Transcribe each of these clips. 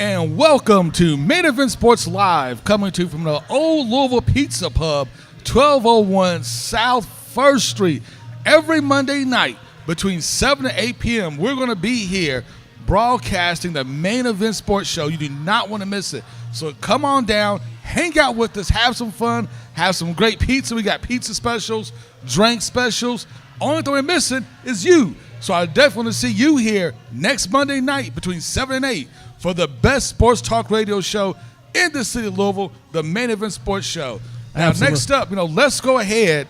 And welcome to Main Event Sports Live, coming to you from the Old Louisville Pizza Pub, 1201 South 1st Street. Every Monday night between 7 to 8 p.m., we're going to be here broadcasting the Main Event Sports Show. You do not want to miss it. So come on down, hang out with us, have some fun, have some great pizza. We got pizza specials, drink specials. Only thing we're missing is you. So I definitely want to see you here next Monday night between 7 and 8 for the best sports talk radio show in the city of Louisville, the Main Event Sports Show. Now, Absolutely. Next up, let's go ahead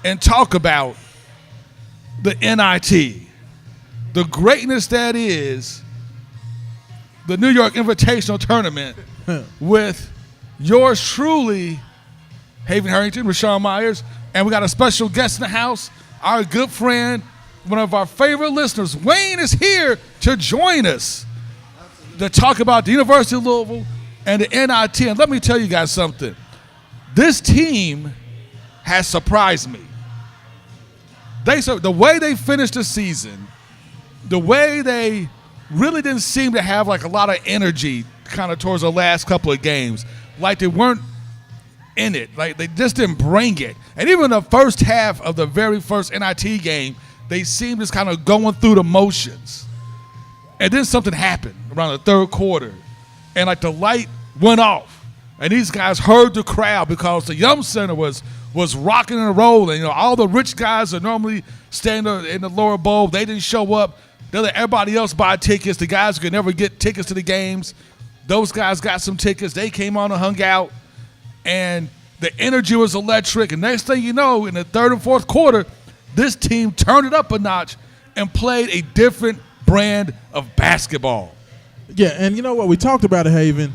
and talk about the NIT, the greatness that is the New York Invitational Tournament with yours truly, Haven Harrington, Rashawn Myers, and we got a special guest in the house, our good friend, one of our favorite listeners. Wayne is here to join us to talk about the University of Louisville and the NIT. And let me tell you guys something. This team has surprised me. The way they finished the season, the way they really didn't seem to have like a lot of energy kind of towards the last couple of games. Like they weren't in it. Like they just didn't bring it. And even the first half of the very first NIT game, they seemed just kind of going through the motions. And then something happened around the third quarter. And like the light went off. And these guys heard the crowd because the Yum Center was rocking and rolling. All the rich guys that normally stand in the lower bowl, they didn't show up. They let everybody else buy tickets. The guys who could never get tickets to the games, those guys got some tickets. They came on and hung out. And the energy was electric. And next thing you know, in the third and fourth quarter, this team turned it up a notch and played a different brand of basketball. Yeah, and you know what? We talked about it, Haven,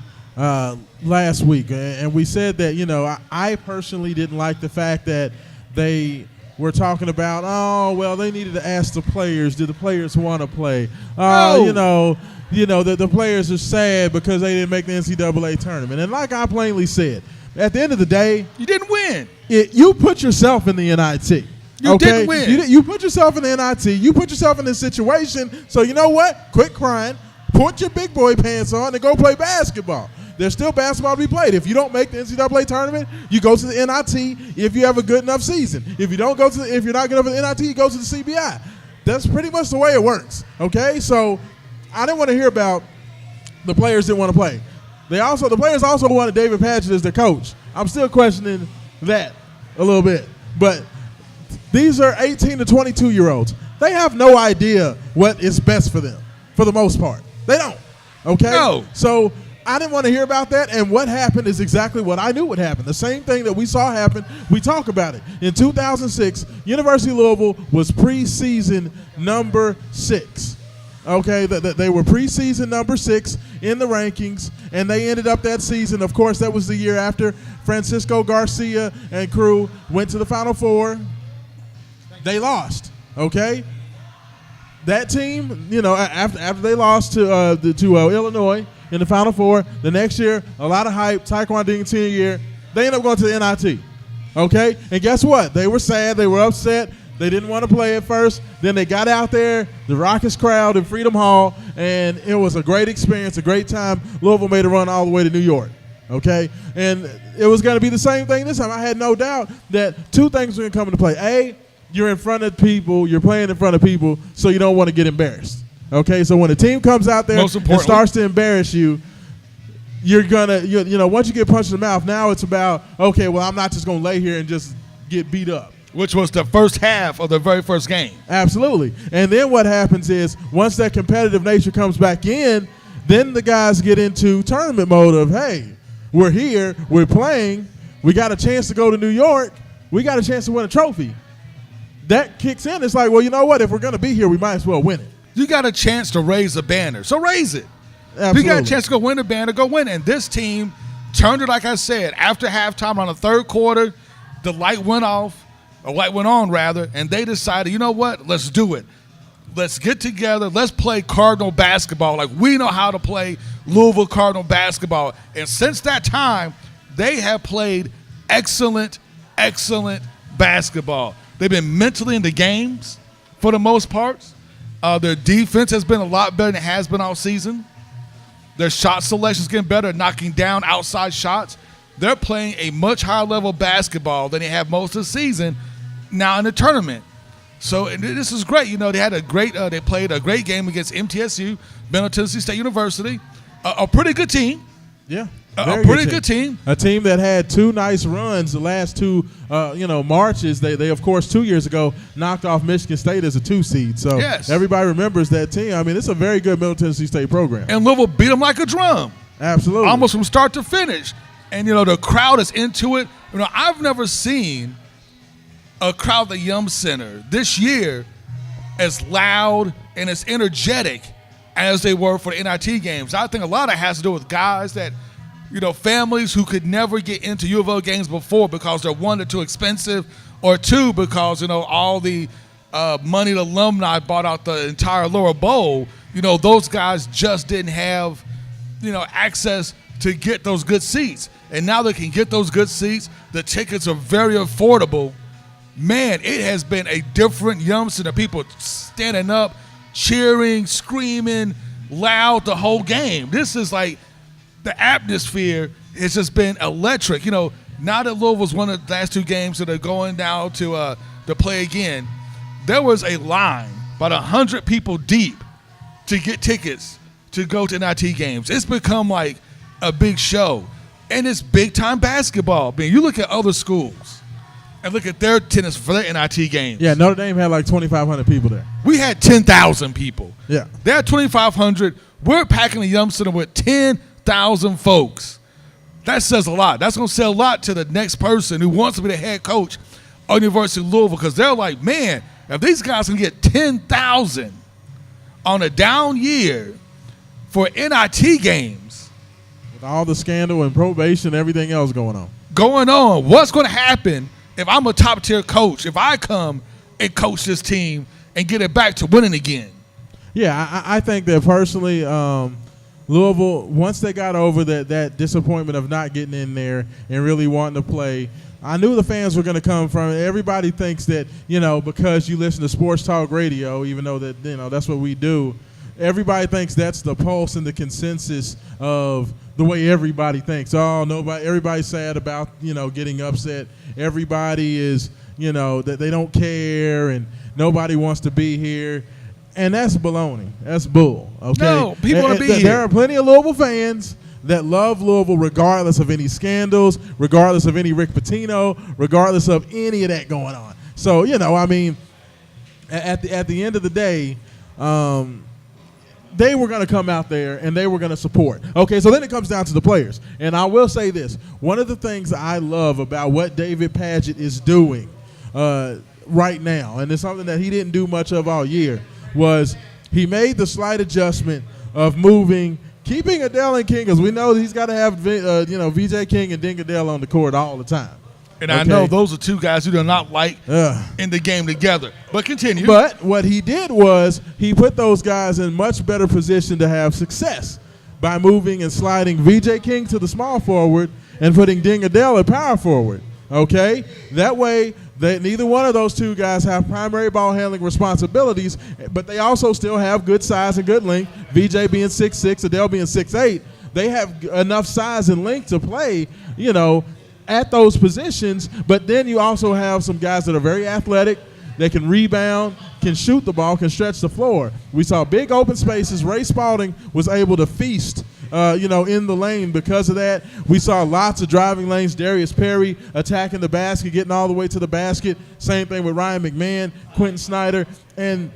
last week, and we said that, I personally didn't like the fact that they were talking about, they needed to ask the players, did the players want to play? The players are sad because they didn't make the NCAA tournament. And like I plainly said, at the end of the day, you didn't win. You put yourself in the NIT. You didn't win. You put yourself in the NIT. You put yourself in this situation. So you know what? Quit crying. Put your big boy pants on and go play basketball. There's still basketball to be played. If you don't make the NCAA tournament, you go to the NIT if you have a good enough season. If you're not good enough at the NIT, you go to the CBI. That's pretty much the way it works. Okay? So I didn't want to hear about the players didn't want to play. The players also wanted David Padgett as their coach. I'm still questioning that a little bit. But these are 18 to 22-year-olds. They have no idea what is best for them, for the most part. They don't, okay? No. So I didn't want to hear about that, and what happened is exactly what I knew would happen. The same thing that we saw happen, we talk about it. In 2006, University of Louisville was preseason number 6. Okay, they were preseason number 6 in the rankings, and they ended up that season. Of course, that was the year after Francisco Garcia and crew went to the Final Four. They lost, okay? That team, after they lost to Illinois in the Final Four, the next year, a lot of hype, Taekwondo Ding 10 year, they ended up going to the NIT, okay? And guess what? They were sad. They were upset. They didn't want to play at first. Then they got out there, the raucous crowd in Freedom Hall, and it was a great experience, a great time. Louisville made a run all the way to New York, okay? And it was going to be the same thing this time. I had no doubt that two things were going to come into play. A, you're in front of people, you're playing in front of people, so you don't want to get embarrassed. Okay, so when a team comes out there and starts to embarrass you, you're gonna, once you get punched in the mouth, now it's about, okay, well, I'm not just gonna lay here and just get beat up. Which was the first half of the very first game. Absolutely. And then what happens is, once that competitive nature comes back in, then the guys get into tournament mode of, hey, we're here, we're playing, we got a chance to go to New York, we got a chance to win a trophy. That kicks in. It's like, well, you know what? If we're going to be here, we might as well win it. You got a chance to raise a banner, so raise it. Absolutely. If you got a chance to go win the banner, go win it. And this team turned it, like I said, after halftime on the third quarter, the light went off, or light went on, rather, and they decided, you know what? Let's do it. Let's get together. Let's play Cardinal basketball like we know how to play Louisville Cardinal basketball. And since that time, they have played excellent basketball. They've been mentally in the games for the most part. Their defense has been a lot better than it has been all season. Their shot selection is getting better, knocking down outside shots. They're playing a much higher level of basketball than they have most of the season now in the tournament. So this is great. They had they played a great game against MTSU, Middle Tennessee State University, a pretty good team. Yeah, a pretty good team. A team that had two nice runs the last two, marches. They of course 2 years ago knocked off Michigan State as a 2 seed. So yes. Everybody remembers that team. I mean, it's a very good Middle Tennessee State program. And Louisville beat them like a drum. Absolutely, almost from start to finish. And the crowd is into it. I've never seen a crowd at the Yum Center this year as loud and as energetic as they were for the NIT games. I think a lot of it has to do with guys that, families who could never get into U of L games before because they're, one, they're too expensive, or two, because, all the money the alumni bought out the entire lower bowl, those guys just didn't have, access to get those good seats. And now they can get those good seats. The tickets are very affordable. Man, it has been a different Yum Center. People standing up, cheering, screaming, loud the whole game. This is like the atmosphere has just been electric. Now that Louisville's won the last 2 games that are going now to play again, there was a line about 100 people deep to get tickets to go to NIT games. It's become like a big show. And it's big-time basketball. I mean, you look at other schools and look at their attendance for their NIT games. Yeah, Notre Dame had like 2,500 people there. We had 10,000 people. Yeah. They had 2,500. We're packing the Yum Center with 10,000 folks. That says a lot. That's going to say a lot to the next person who wants to be the head coach of University of Louisville, because they're like, man, if these guys can get 10,000 on a down year for NIT games, all the scandal and probation and everything else going on. What's going to happen if I'm a top-tier coach, if I come and coach this team and get it back to winning again? Yeah, I think that personally, Louisville, once they got over that disappointment of not getting in there and really wanting to play, I knew the fans were going to come from it. Everybody thinks that, because you listen to sports talk radio, even though that, that's what we do, everybody thinks that's the pulse and the consensus of the way everybody thinks. Everybody's sad about, getting upset. Everybody is, that they don't care and nobody wants to be here. And that's baloney. That's bull. Okay. No, people want to be here. There are plenty of Louisville fans that love Louisville regardless of any scandals, regardless of any Rick Pitino, regardless of any of that going on. So, at the end of the day, they were going to come out there and they were going to support. Okay, so then it comes down to the players. And I will say this. One of the things I love about what David Padgett is doing right now, and it's something that he didn't do much of all year, was he made the slight adjustment of keeping Adele and King, because we know he's got to have, VJ King and Dink Adele on the court all the time. And okay. I know those are 2 guys who do not like in the game together. But continue. But what he did was he put those guys in much better position to have success by moving and sliding VJ King to the small forward and putting Dink Adele at power forward. Okay? That way, neither one of those 2 guys have primary ball handling responsibilities, but they also still have good size and good length. VJ being 6'6", Adele being 6'8". They have enough size and length to play, at those positions, but then you also have some guys that are very athletic. They can rebound, can shoot the ball, can stretch the floor. We saw big open spaces. Ray Spalding was able to feast, in the lane because of that. We saw lots of driving lanes. Darius Perry attacking the basket, getting all the way to the basket. Same thing with Ryan McMahon, Quentin Snyder, and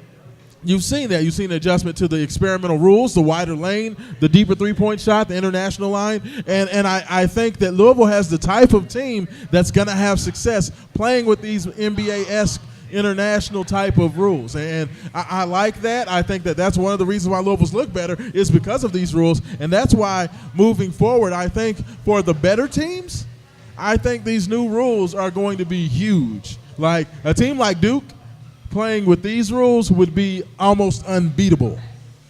you've seen that. You've seen the adjustment to the experimental rules, the wider lane, the deeper three-point shot, the international line. And I think that Louisville has the type of team that's going to have success playing with these NBA-esque international type of rules. And I like that. I think that that's one of the reasons why Louisville's look better is because of these rules. And that's why moving forward, I think for the better teams, I think these new rules are going to be huge. Like a team like Duke, playing with these rules would be almost unbeatable.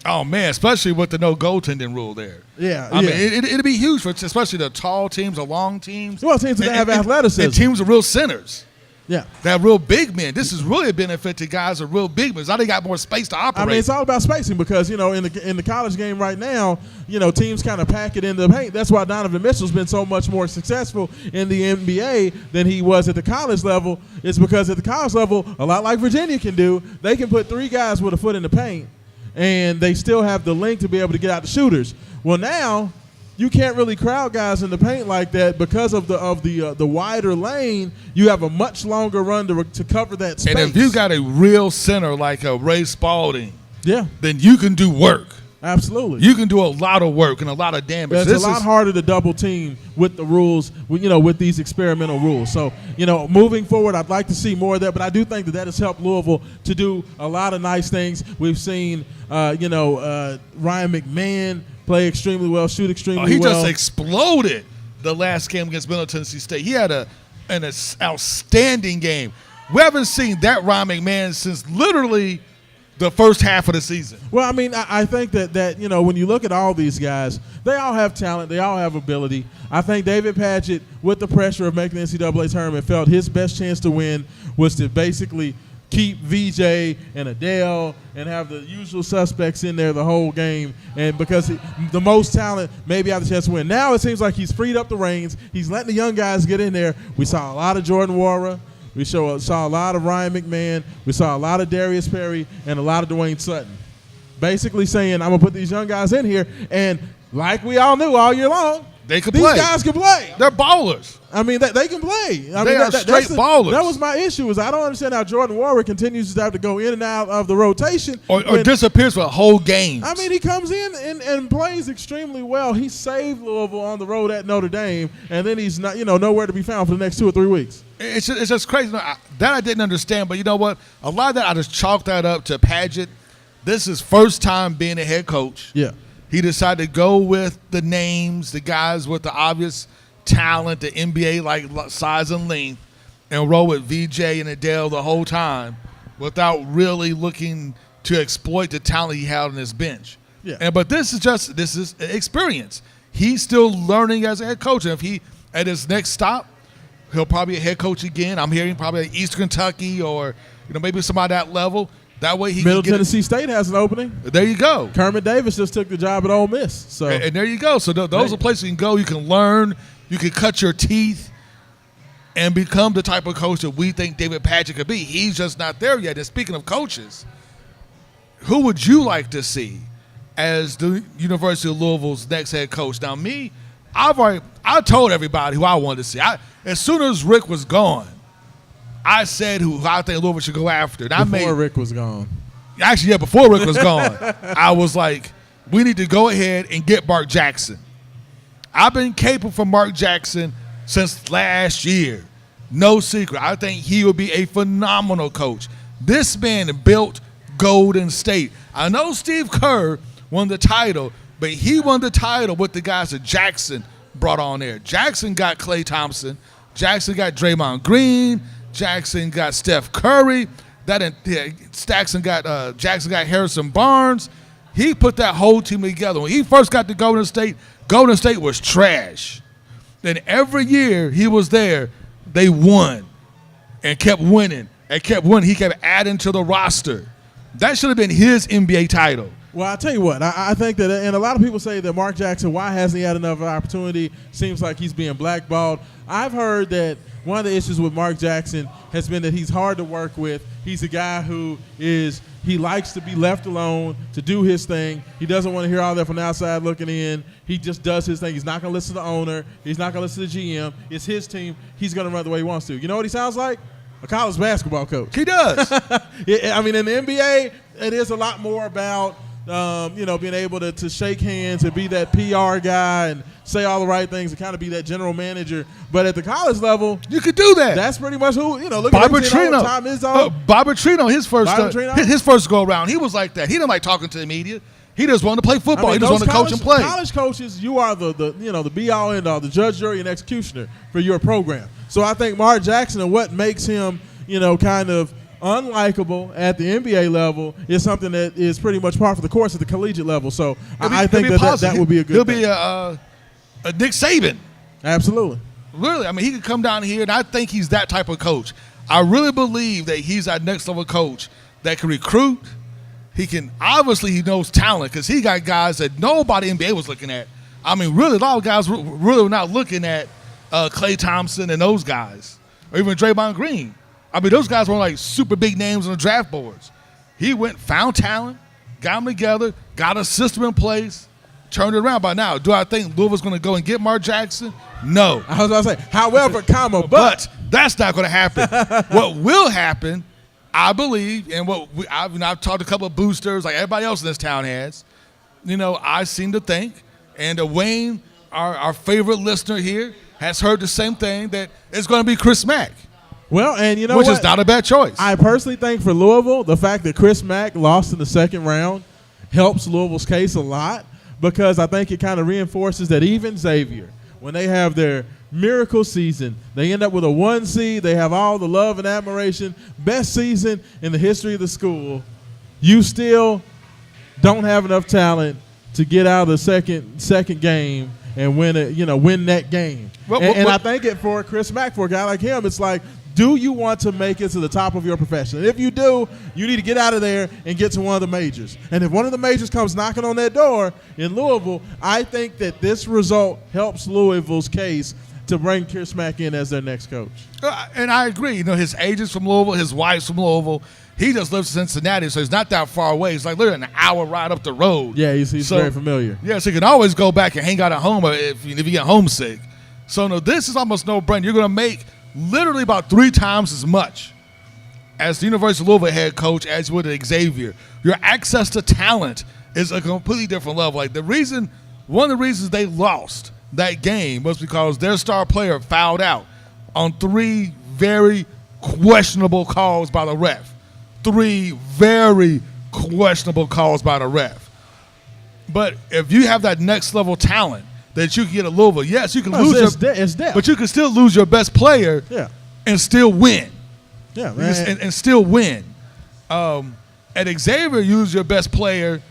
Oh, man, especially with the no goaltending rule there. Yeah. I mean, it'd be huge for especially the tall teams, the long teams. Well, teams that have athleticism. And teams with real centers. Yeah. They have real big men. This is really a benefit to guys with real big men. Now they got more space to operate. I mean, it's all about spacing because, in the college game right now, teams kind of pack it into the paint. That's why Donovan Mitchell's been so much more successful in the NBA than he was at the college level. It's because at the college level, a lot like Virginia can do, they can put 3 guys with a foot in the paint, and they still have the length to be able to get out the shooters. Well, now you can't really crowd guys in the paint like that because of the wider lane. You have a much longer run to cover that space. And if you got a real center like a Ray Spalding, yeah, then you can do work. Absolutely. You can do a lot of work and a lot of damage. It's a lot harder to double team with the rules, with these experimental rules. So, moving forward, I'd like to see more of that, but I do think that has helped Louisville to do a lot of nice things. We've seen, Ryan McMahon play extremely well, shoot extremely well. He just exploded the last game against Middle Tennessee State. He had an outstanding game. We haven't seen that Ryan McMahon since literally the first half of the season. Well, I mean, I think that when you look at all these guys, they all have talent. They all have ability. I think David Padgett, with the pressure of making the NCAA tournament, felt his best chance to win was to basically keep VJ and Adele and have the usual suspects in there the whole game. And because the most talent maybe have the chance to win. Now it seems like he's freed up the reins. He's letting the young guys get in there. We saw a lot of Jordan Wara. We saw a lot of Ryan McMahon. We saw a lot of Darius Perry and a lot of Dwayne Sutton. Basically saying, I'm going to put these young guys in here. And like we all knew all year long, they can these play. Guys can play. They're ballers. I mean, they can play. They are straight ballers. That was my issue. Is I don't understand how Jordan Warwick continues to have to go in and out of the rotation. Or disappears for a whole game. I mean, he comes in and plays extremely well. He saved Louisville on the road at Notre Dame, and then he's not, nowhere to be found for the next 2 or 3 weeks. It's just crazy. That I didn't understand, but you know what? A lot of that, I just chalked that up to Padgett. This is first time being a head coach. Yeah. He decided to go with the names, the guys with the obvious talent, the NBA-like size and length, and roll with VJ and Adele the whole time without really looking to exploit the talent he had on his bench. Yeah. But this is experience. He's still learning as a head coach. And if he, at his next stop, he'll probably be a head coach again. I'm hearing probably at Eastern Kentucky or maybe somebody at that level. That way he Middle can get Tennessee State has an opening. There you go. Kermit Davis just took the job at Ole Miss. So and there you go. So those are places you can go. You can learn. You can cut your teeth and become the type of coach that we think David Padgett could be. He's just not there yet. And speaking of coaches, who would you like to see as the University of Louisville's next head coach? Now, me, I told everybody who I wanted to see. As soon as Rick was gone, I said who I think Louisville should go after. And before Rick was gone. Actually, yeah, before Rick was gone, I was like, we need to go ahead and get Mark Jackson. I've been capable for Mark Jackson since last year. No secret. I think he will be a phenomenal coach. This man built Golden State. I know Steve Kerr won the title, but he won the title with the guys that Jackson brought on there. Jackson got Klay Thompson. Jackson got Draymond Green. Jackson got Steph Curry. Jackson got Harrison Barnes. He put that whole team together. When he first got to Golden State was trash. Then every year he was there, they won and kept winning and kept winning. He kept adding to the roster. That should have been his NBA title. Well, I'll tell you what, I think that, and a lot of people say that Mark Jackson, why hasn't he had enough opportunity? Seems like he's being blackballed. I've heard that one of the issues with Mark Jackson has been that he's hard to work with. He's a guy who he likes to be left alone to do his thing. He doesn't want to hear all that from the outside looking in. He just does his thing. He's not going to listen to the owner. He's not going to listen to the GM. It's his team. He's going to run the way he wants to. You know what he sounds like? A college basketball coach. He does. I mean, in the NBA, it is a lot more about being able to shake hands and be that PR guy and say all the right things and kind of be that general manager. But at the college level, you could do that. That's pretty much who, look Bob at Petrino. Time is on. Bob Petrino, his first go around, he was like that. He didn't like talking to the media. He just wanted to play football. He just wanted to coach and play. College coaches, you are the be all end all, the judge, jury, and executioner for your program. So I think Mark Jackson and what makes him, kind of unlikable at the NBA level is something that is pretty much par for the course at the collegiate level. So I think that would be a good thing. He'll be a Nick Saban. Absolutely. Really, I mean, he could come down here, and I think he's that type of coach. I really believe that he's our next level coach that can recruit. He knows talent because he got guys that nobody in the NBA was looking at. I mean, really, a lot of guys really were not looking at Klay Thompson and those guys, or even Draymond Green. I mean, those guys weren't like super big names on the draft boards. He went, found talent, got them together, got a system in place, turned it around. By now, do I think Louisville's going to go and get Mark Jackson? No. I was about to say, however, but that's not going to happen. What will happen, I believe, and I've talked to a couple of boosters like everybody else in this town has, I seem to think, and Wayne, our favorite listener here, has heard the same thing, that it's going to be Chris Mack. Well, and which is not a bad choice. I personally think for Louisville, the fact that Chris Mack lost in the second round helps Louisville's case a lot, because I think it kind of reinforces that even Xavier, when they have their miracle season, they end up with a 1 seed, they have all the love and admiration, best season in the history of the school, you still don't have enough talent to get out of the second game and win that game. And I think it for Chris Mack, for a guy like him, it's like, do you want to make it to the top of your profession? And if you do, you need to get out of there and get to one of the majors. And if one of the majors comes knocking on that door in Louisville, I think that this result helps Louisville's case to bring Chris Mack in as their next coach. And I agree. His agent's from Louisville, his wife's from Louisville. He just lives in Cincinnati, so he's not that far away. He's like literally an hour ride up the road. Yeah, he's very familiar. Yeah, so he can always go back and hang out at home if you get homesick. So this is almost no-brainer. You're going to make literally about 3 times as much as the University of Louisville head coach as you would at Xavier. Your access to talent is a completely different level. Like one of the reasons they lost that game was because their star player fouled out on 3 very questionable calls by the ref. 3 very questionable calls by the ref. But if you have that next level talent that you can get at Louisville, yes, you can lose but you can still lose your best player and still win. Yeah, man. And still win. At Xavier, you lose your best player,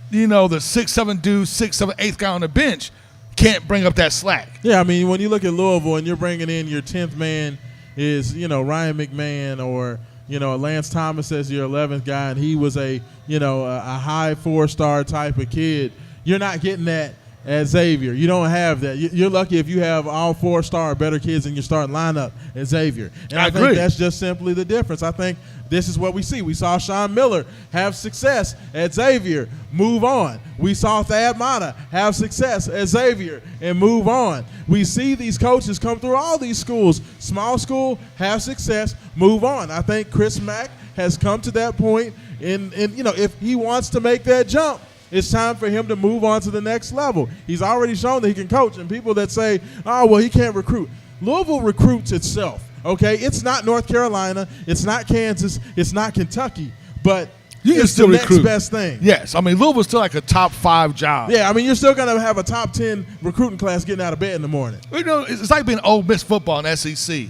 the 6'7" dude, 6'7", 8th guy on the bench can't bring up that slack. Yeah, I mean, when you look at Louisville and you're bringing in your 10th man is, Ryan McMahon or, Lance Thomas as your 11th guy, and he was a high 4-star type of kid, you're not getting that at Xavier. You don't have that. You're lucky if you have all 4-star or better kids in your starting lineup at Xavier. And I think that's just simply the difference. I think this is what we see. We saw Sean Miller have success at Xavier, move on. We saw Thad Matta have success at Xavier and move on. We see these coaches come through all these schools. Small school, have success, move on. I think Chris Mack has come to that point in if he wants to make that jump, it's time for him to move on to the next level. He's already shown that he can coach, and people that say, oh, well, he can't recruit. Louisville recruits itself, okay? It's not North Carolina. It's not Kansas. It's not Kentucky. But you can still recruit. Next best thing. Yes. I mean, Louisville's still like a top 5 job. Yeah, I mean, you're still going to have a top 10 recruiting class getting out of bed in the morning. It's like being Ole Miss football in SEC.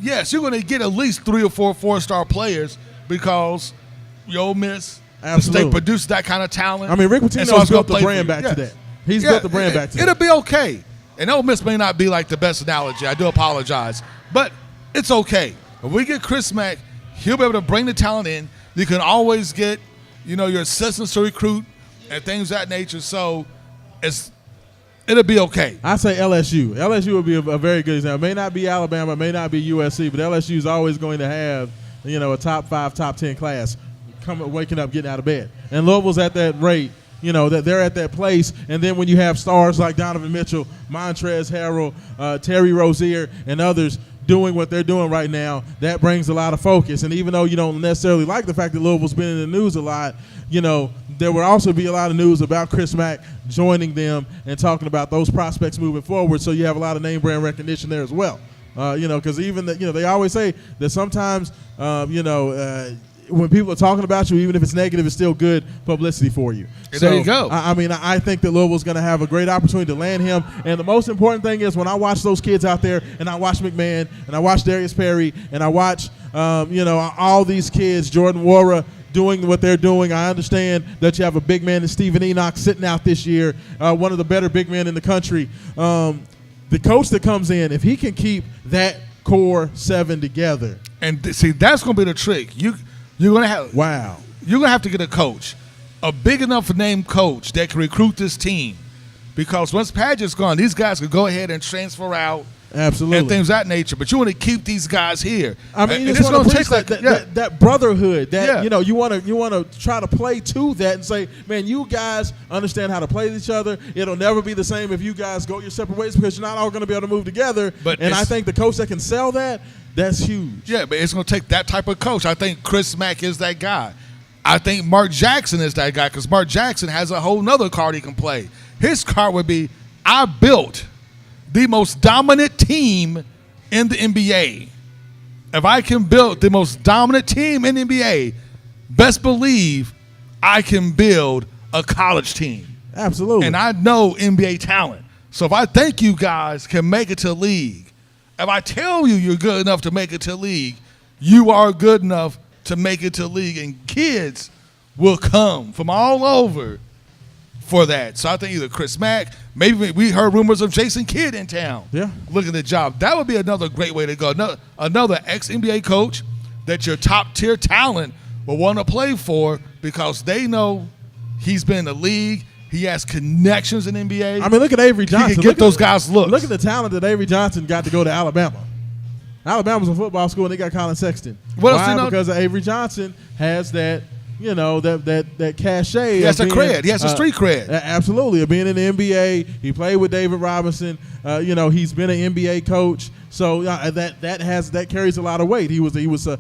Yes, you're going to get at least 3 or 4 4-star players because you're Ole Miss. Absolutely. They produce that kind of talent. I mean, Rick Pitino's built the brand back to that. He's built the brand back to that. It'll be okay. And Ole Miss may not be like the best analogy. I do apologize. But it's okay. If we get Chris Mack, he'll be able to bring the talent in. You can always get, your assistants to recruit and things of that nature. So it'll be okay. I say LSU. LSU would be a very good example. It may not be Alabama, it may not be USC, but LSU is always going to have, a top 5, top 10 class. Waking up, getting out of bed. And Louisville's at that rate, that they're at that place. And then when you have stars like Donovan Mitchell, Montrezl Harrell, Terry Rozier, and others doing what they're doing right now, that brings a lot of focus. And even though you don't necessarily like the fact that Louisville's been in the news a lot, there will also be a lot of news about Chris Mack joining them and talking about those prospects moving forward. So you have a lot of name brand recognition there as well. Because even they always say that sometimes, when people are talking about you, even if it's negative, it's still good publicity for you. So, there you go. I think that Louisville's going to have a great opportunity to land him. And the most important thing is when I watch those kids out there, and I watch McMahon, and I watch Darius Perry, and I watch, all these kids, Jordan Wara, doing what they're doing. I understand that you have a big man in Stephen Enoch sitting out this year, one of the better big men in the country. The coach that comes in, if he can keep that core 7 together, And see, that's going to be the trick. You're going to have You're going to have to get a coach, a big enough name coach that can recruit this team. Because once Padgett's gone, these guys can go ahead and transfer out. Absolutely. And things of that nature. But you want to keep these guys here. I mean, it's going to take that brotherhood. You want to try to play to that and say, man, you guys understand how to play with each other. It'll never be the same if you guys go your separate ways because you're not all going to be able to move together. And I think the coach that can sell that, that's huge. Yeah, but it's going to take that type of coach. I think Chris Mack is that guy. I think Mark Jackson is that guy because Mark Jackson has a whole nother card he can play. His card would be, I built the most dominant team in the NBA. If I can build the most dominant team in the NBA, best believe I can build a college team. Absolutely. And I know NBA talent. So if I think you guys can make it to the league, if I tell you you're good enough to make it to the league, you are good enough to make it to the league. And kids will come from all over for that. So I think either Chris Mack, maybe we heard rumors of Jason Kidd in town. Yeah. Looking at the job. That would be another great way to go. Another ex-NBA coach that your top-tier talent will want to play for because they know he's been in the league. He has connections in NBA. I mean, look at Avery Johnson. He can get those guys looks. Look at the talent that Avery Johnson got to go to Alabama. Alabama's a football school, and they got Colin Sexton. Why? Because Avery Johnson has that – that cachet. He has a cred. He has a street cred. Absolutely. Of being in the NBA. He played with David Robinson. He's been an NBA coach. So that carries a lot of weight. He was a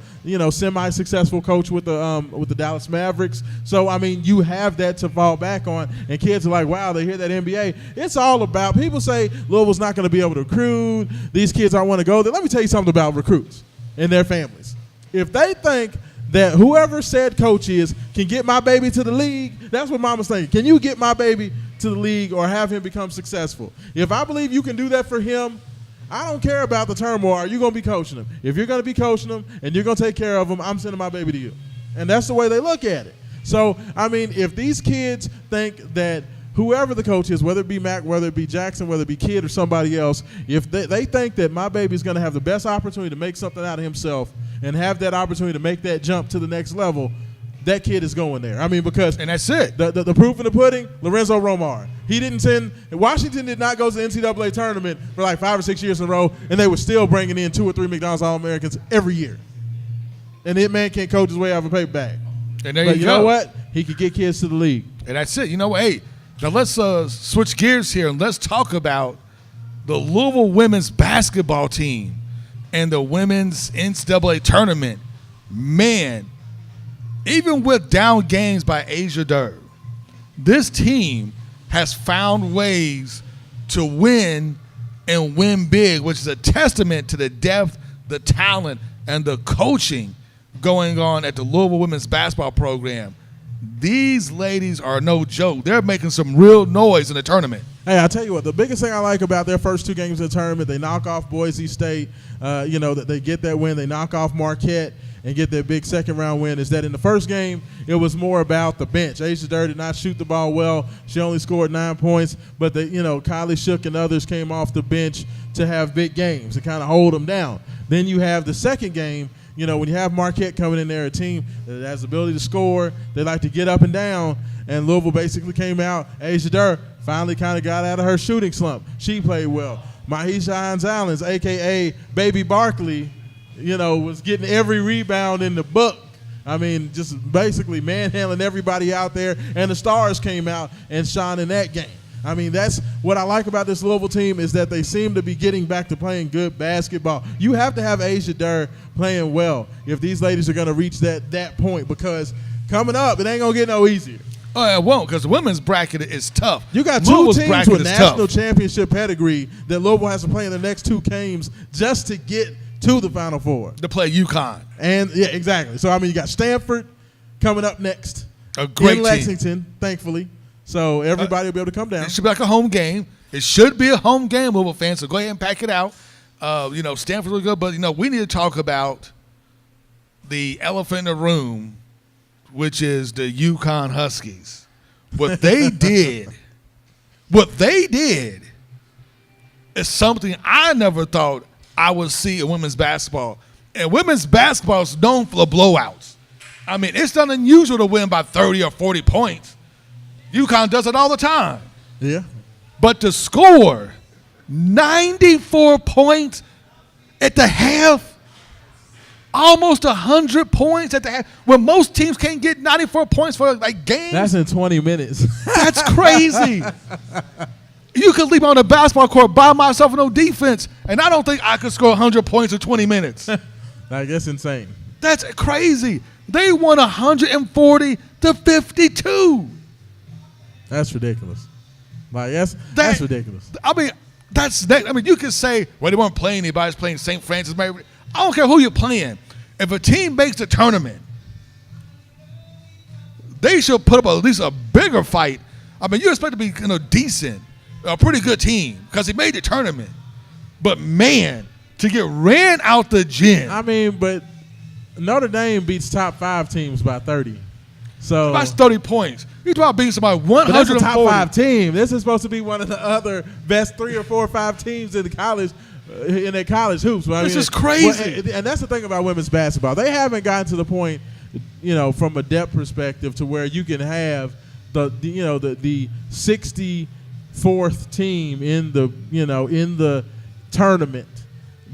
semi-successful coach with the Dallas Mavericks. So I mean, you have that to fall back on. And kids are like, wow, they hear that NBA. It's all about. People say Louisville's not going to be able to recruit. These kids aren't want to go there. Let me tell you something about recruits and their families. If they think that whoever said coach is can get my baby to the league, that's what mama's thinking. Can you get my baby to the league or have him become successful? If I believe you can do that for him, I don't care about the turmoil. Are you going to be coaching him? If you're going to be coaching him and you're going to take care of him, I'm sending my baby to you. And that's the way they look at it. So, I mean, if these kids think that whoever the coach is, whether it be Mack, whether it be Jackson, whether it be Kidd or somebody else, if they think that my baby is going to have the best opportunity to make something out of himself and have that opportunity to make that jump to the next level, that kid is going there. I mean, because and that's it. The proof in the pudding, Lorenzo Romar. Washington did not go to the NCAA tournament for like 5 or 6 years in a row, and they were still bringing in 2 or 3 McDonald's All-Americans every year. And that man can't coach his way out of a paper bag. And there but you know what? He could get kids to the league. And that's it. You know what? Hey, now let's switch gears here and let's talk about the Louisville women's basketball team and the women's NCAA tournament. Man, even with down games by Asia Durr, this team has found ways to win and win big, which is a testament to the depth, the talent, and the coaching going on at the Louisville women's basketball program. These ladies are no joke. They're making some real noise in the tournament. Hey, I'll tell you what, the biggest thing I like about their first 2 games in the tournament, they knock off Boise State, that they get that win. They knock off Marquette and get their big second-round win, is that in the first game, it was more about the bench. Asia Durr did not shoot the ball well. She only scored 9 points, but Kylie Shook and others came off the bench to have big games and kind of hold them down. Then you have the second game. When you have Marquette coming in there, a team that has the ability to score, they like to get up and down, and Louisville basically came out. Asia Durr finally kind of got out of her shooting slump. She played well. Mahisha Hines-Allens, a.k.a. Baby Barkley, was getting every rebound in the book. I mean, just basically manhandling everybody out there, and the stars came out and shone in that game. I mean, that's what I like about this Louisville team is that they seem to be getting back to playing good basketball. You have to have Asia Durr playing well if these ladies are going to reach that point, because coming up, it ain't going to get no easier. Oh, it won't, because the women's bracket is tough. You got 2 teams with national championship pedigree that Louisville has to play in the next 2 games just to get to the Final Four. To play UConn. And, yeah, exactly. So, I mean, you got Stanford coming up next. A great in Lexington, team. Thankfully. So everybody will be able to come down. It should be like a home game. It should be a home game, Louisville fans. So go ahead and pack it out. Stanford's really good, but we need to talk about the elephant in the room, which is the UConn Huskies. What they did is something I never thought I would see in women's basketball. And women's basketball is known for the blowouts. I mean, it's not unusual to win by 30 or 40 points. UConn does it all the time. Yeah. But to score 94 points at the half, almost 100 points at the half, when most teams can't get 94 points for like games. That's in 20 minutes. That's crazy. You could leave me on the basketball court by myself with no defense, and I don't think I could score 100 points in 20 minutes. Like, that's insane. That's crazy. They won 140-52. That's ridiculous. Like, that's ridiculous. I mean, you could say, well, they weren't playing anybody. It's playing St. Francis. I don't care who you're playing. If a team makes the tournament, they should put up at least a bigger fight. I mean, you expect to be decent, a pretty good team because they made the tournament. But, man, to get ran out the gym. I mean, but Notre Dame beats top 5 teams by 30. So that's 30 points. You're talking about beating somebody 140. But that's a top 5 team. This is supposed to be one of the other best 3 or 4 or 5 teams in the college, in their college hoops. This is crazy. And that's the thing about women's basketball. They haven't gotten to the point, from a depth perspective, to where you can have the 64th team in the tournament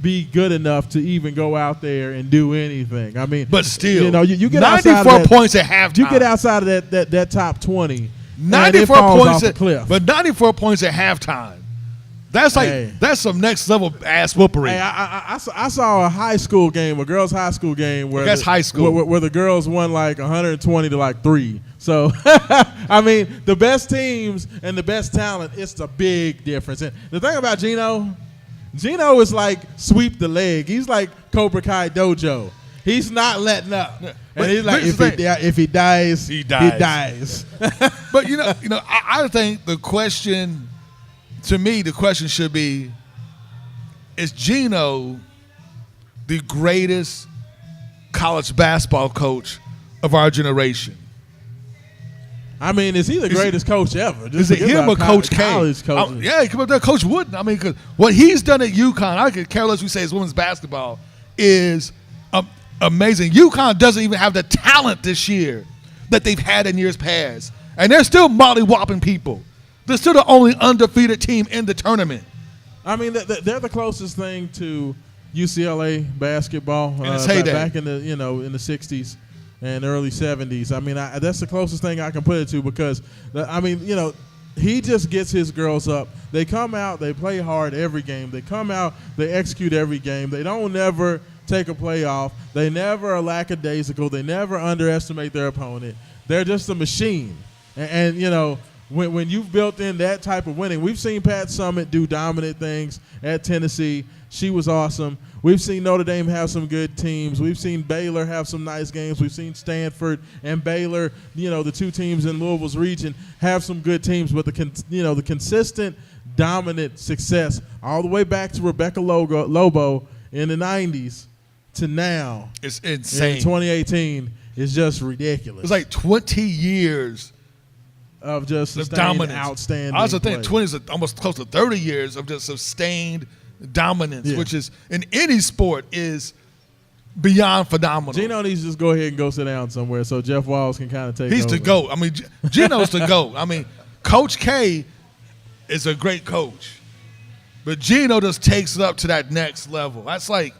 be good enough to even go out there and do anything. I mean, but still, you get 94 points at halftime. You get outside of that top 20. 94 points off the cliff. But 94 points at halftime. That's that's some next level ass whoopery. Hey, I saw a girls' high school game where that's high school where the girls won like 120 to like 3. So I mean, the best teams and the best talent, it's a big difference. And the thing about Gino is like sweep the leg. He's like Cobra Kai Dojo. He's not letting up. Yeah. And he's like, if he dies, he dies. But I think the question should be: is Gino the greatest college basketball coach of our generation? I mean, is he the greatest coach ever? Is it him or Coach K? College coaches. Yeah, Coach Wooden. I mean, because what he's done at UConn, I could care less who says women's basketball, is amazing. UConn doesn't even have the talent this year that they've had in years past. And they're still molly-whopping people. They're still the only undefeated team in the tournament. I mean, they're the closest thing to UCLA basketball in its heyday. Back in the in the 60s and early 70s. I mean, that's the closest thing I can put it to because, he just gets his girls up. They come out, they play hard every game. They come out, they execute every game. They don't never take a play off. They never are lackadaisical. They never underestimate their opponent. They're just a machine. And when you've built in that type of winning, we've seen Pat Summitt do dominant things at Tennessee. She was awesome. We've seen Notre Dame have some good teams. We've seen Baylor have some nice games. We've seen Stanford and Baylor, the 2 teams in Louisville's region, have some good teams. But the consistent, dominant success all the way back to Rebecca Lobo in the 90s to now. It's insane. In 2018 is just ridiculous. It's like 20 years of just sustained, dominance. Outstanding. I also think 20 is almost close to 30 years of just sustained dominance, which is in any sport is beyond phenomenal. Gino needs to just go ahead and go sit down somewhere so Jeff Walls can kind of take He's over. the GOAT. I mean, Gino's the GOAT. I mean, Coach K is a great coach, but Gino just takes it up to that next level. That's like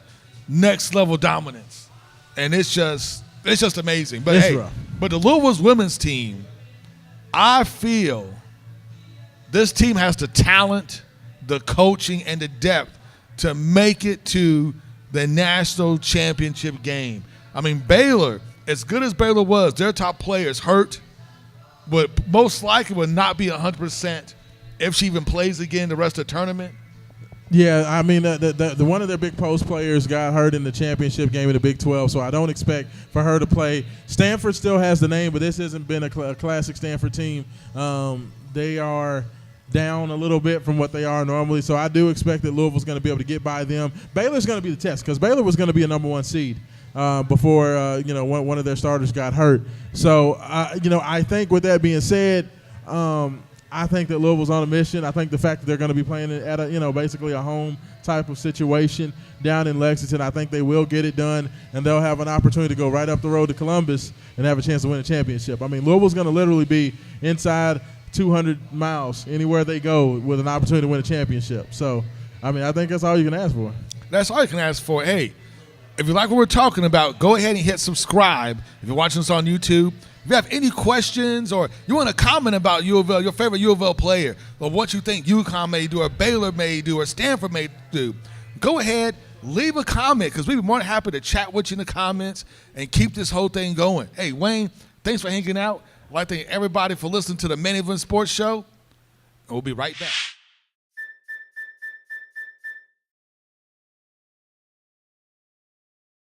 next level dominance, and it's just amazing. But but the Louisville's women's team, I feel this team has the talent, the coaching, and the depth to make it to the national championship game. I mean, Baylor, as good as Baylor was, their top players hurt, but most likely will not be 100% if she even plays again the rest of the tournament. Yeah, I mean, the one of their big post players got hurt in the championship game of the Big 12, so I don't expect for her to play. Stanford still has the name, but this hasn't been a classic Stanford team. They are down a little bit from what they are normally, so I do expect that Louisville's going to be able to get by them. Baylor's going to be the test because Baylor was going to be a number 1 seed before one of their starters got hurt. So I think with that being said, I think that Louisville's on a mission. I think the fact that they're going to be playing at a, basically a home type of situation down in Lexington, I think they will get it done, and they'll have an opportunity to go right up the road to Columbus and have a chance to win a championship. I mean, Louisville's going to literally be inside 200 miles anywhere they go with an opportunity to win a championship. So, I mean, I think that's all you can ask for. That's all you can ask for. Hey, if you like what we're talking about, go ahead and hit subscribe. If you're watching us on YouTube, if you have any questions or you want to comment about U of L, your favorite U of L player, or what you think UConn may do or Baylor may do or Stanford may do, go ahead, leave a comment because we'd be more than happy to chat with you in the comments and keep this whole thing going. Hey, Wayne, thanks for hanging out. I'd like to thank everybody for listening to the Main Event Sports Show, and we'll be right back.